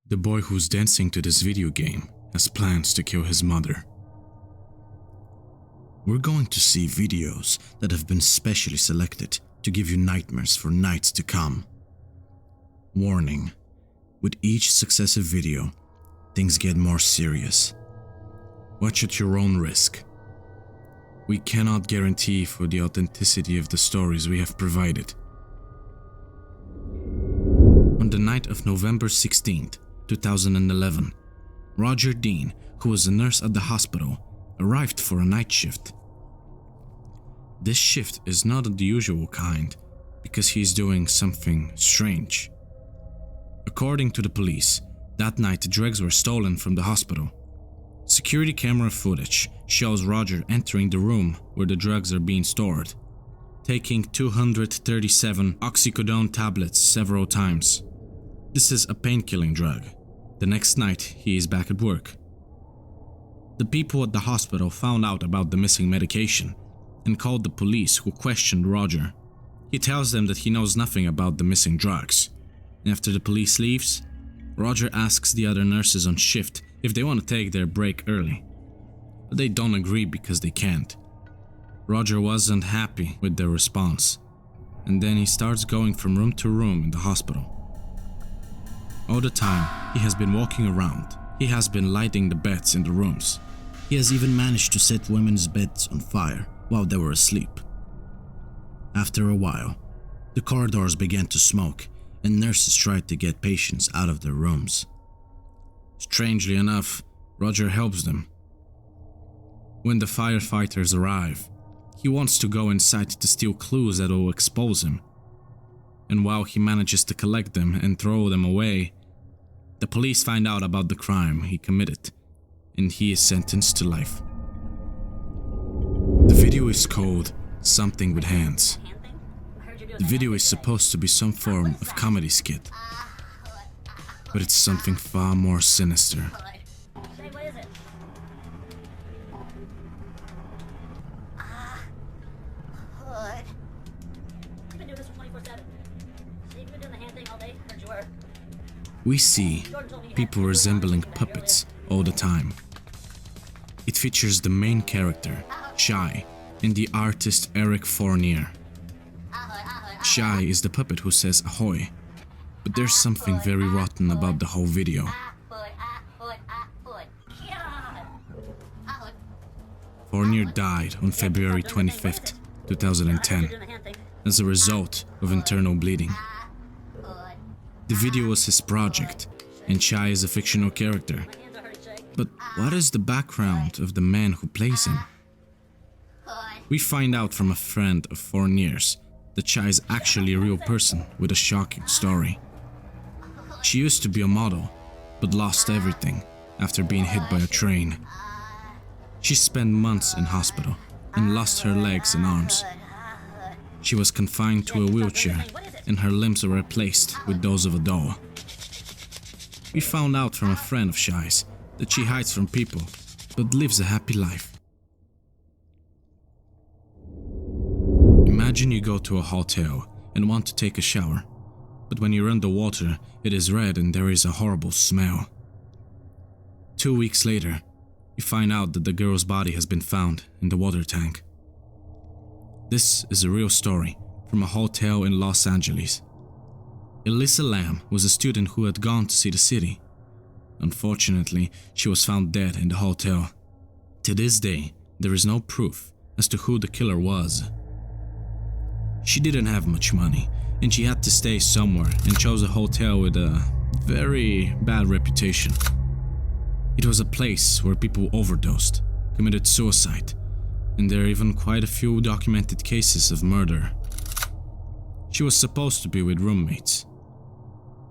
The boy who's dancing to this video game has plans to kill his mother. We're going to see videos that have been specially selected to give you nightmares for nights to come. Warning: with each successive video, things get more serious. Watch at your own risk. We cannot guarantee for the authenticity of the stories we have provided. On the night of November 16th, 2011, Roger Dean, who was a nurse at the hospital, arrived for a night shift. This shift is not the usual kind because he's doing something strange. According to the police, that night the drugs were stolen from the hospital. Security camera footage shows Roger entering the room where the drugs are being stored, taking 237 oxycodone tablets several times. This is a pain-killing drug. The next night, he is back at work. The people at the hospital found out about the missing medication and called the police, who questioned Roger. He tells them that he knows nothing about the missing drugs. After the police leaves, Roger asks the other nurses on shift if they want to take their break early, but they don't agree because they can't. Roger wasn't happy with their response, and then he starts going from room to room in the hospital. All the time, he has been walking around. He has been lighting the beds in the rooms. He has even managed to set women's beds on fire while they were asleep. After a while, the corridors began to smoke, and nurses tried to get patients out of their rooms. Strangely enough, Roger helps them. When the firefighters arrive, he wants to go inside to steal clues that will expose him. And while he manages to collect them and throw them away, the police find out about the crime he committed, and he is sentenced to life. The video is called Something with Hands. The video is supposed to be some form of comedy skit, but it's something far more sinister. We see people resembling puppets all the time. It features the main character, Shy, and the artist Eric Fournier. Shy is the puppet who says ahoy, but there's something very rotten about the whole video. Fournier died on February 25th, 2010, as a result of internal bleeding. The video was his project, and Shy is a fictional character. But what is the background of the man who plays him? We find out from a friend of Fournier's that Shy is actually a real person with a shocking story. She used to be a model, but lost everything after being hit by a train. She spent months in hospital and lost her legs and arms. She was confined to a wheelchair, and her limbs were replaced with those of a doll. We found out from a friend of Shy's that she hides from people, but lives a happy life. Imagine you go to a hotel and want to take a shower, but when you run the water, it is red and there is a horrible smell. 2 weeks later, you find out that the girl's body has been found in the water tank. This is a real story from a hotel in Los Angeles. Elissa Lamb was a student who had gone to see the city. Unfortunately, she was found dead in the hotel. To this day, there is no proof as to who the killer was. She didn't have much money, and she had to stay somewhere and chose a hotel with a very bad reputation. It was a place where people overdosed, committed suicide, and there are even quite a few documented cases of murder. She was supposed to be with roommates,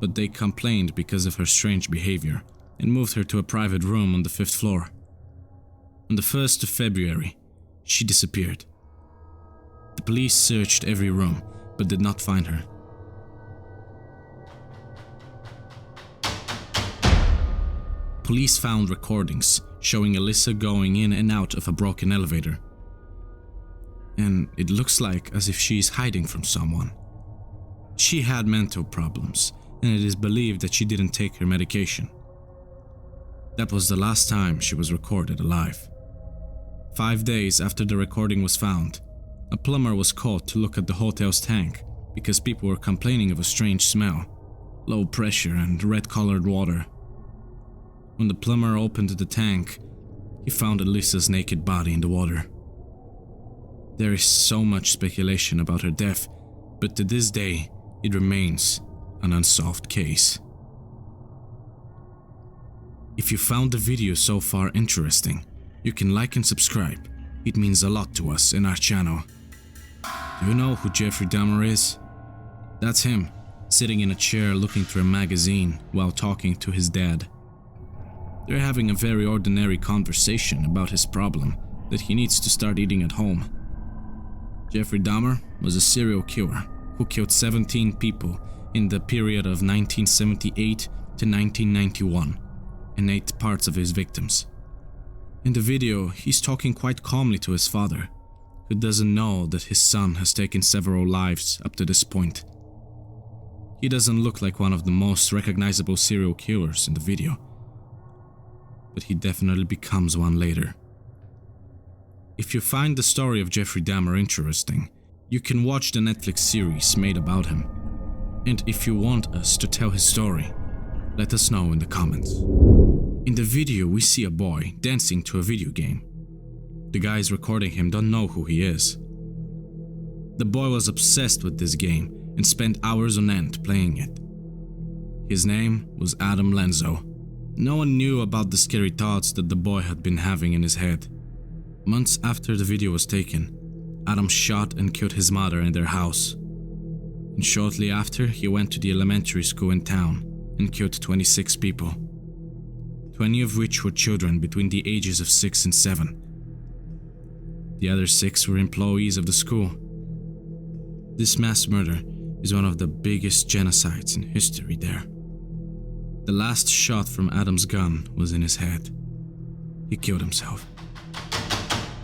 but they complained because of her strange behavior and moved her to a private room on the 5th floor. On the 1st of February, she disappeared. The police searched every room, but did not find her. Police found recordings showing Elissa going in and out of a broken elevator. And it looks like as if she is hiding from someone. She had mental problems and it is believed that she didn't take her medication. That was the last time she was recorded alive. 5 days after the recording was found, a plumber was called to look at the hotel's tank because people were complaining of a strange smell, low pressure and red-colored water. When the plumber opened the tank, he found Alyssa's naked body in the water. There is so much speculation about her death, but to this day, it remains an unsolved case. If you found the video so far interesting, you can like and subscribe. It means a lot to us in our channel. Do you know who Jeffrey Dahmer is? That's him, sitting in a chair looking through a magazine while talking to his dad. They're having a very ordinary conversation about his problem that he needs to start eating at home. Jeffrey Dahmer was a serial killer who killed 17 people in the period of 1978 to 1991 and ate parts of his victims. In the video, he's talking quite calmly to his father, who doesn't know that his son has taken several lives up to this point. He doesn't look like one of the most recognizable serial killers in the video, but he definitely becomes one later. If you find the story of Jeffrey Dahmer interesting, you can watch the Netflix series made about him. And if you want us to tell his story, let us know in the comments. In the video, we see a boy dancing to a video game. The guys recording him don't know who he is. The boy was obsessed with this game and spent hours on end playing it. His name was Adam Lenzo. No one knew about the scary thoughts that the boy had been having in his head. Months after the video was taken, Adam shot and killed his mother in their house. And shortly after, he went to the elementary school in town and killed 26 people, 20 of which were children between the ages of 6 and 7. The other 6 were employees of the school. This mass murder is one of the biggest genocides in history there. The last shot from Adam's gun was in his head. He killed himself.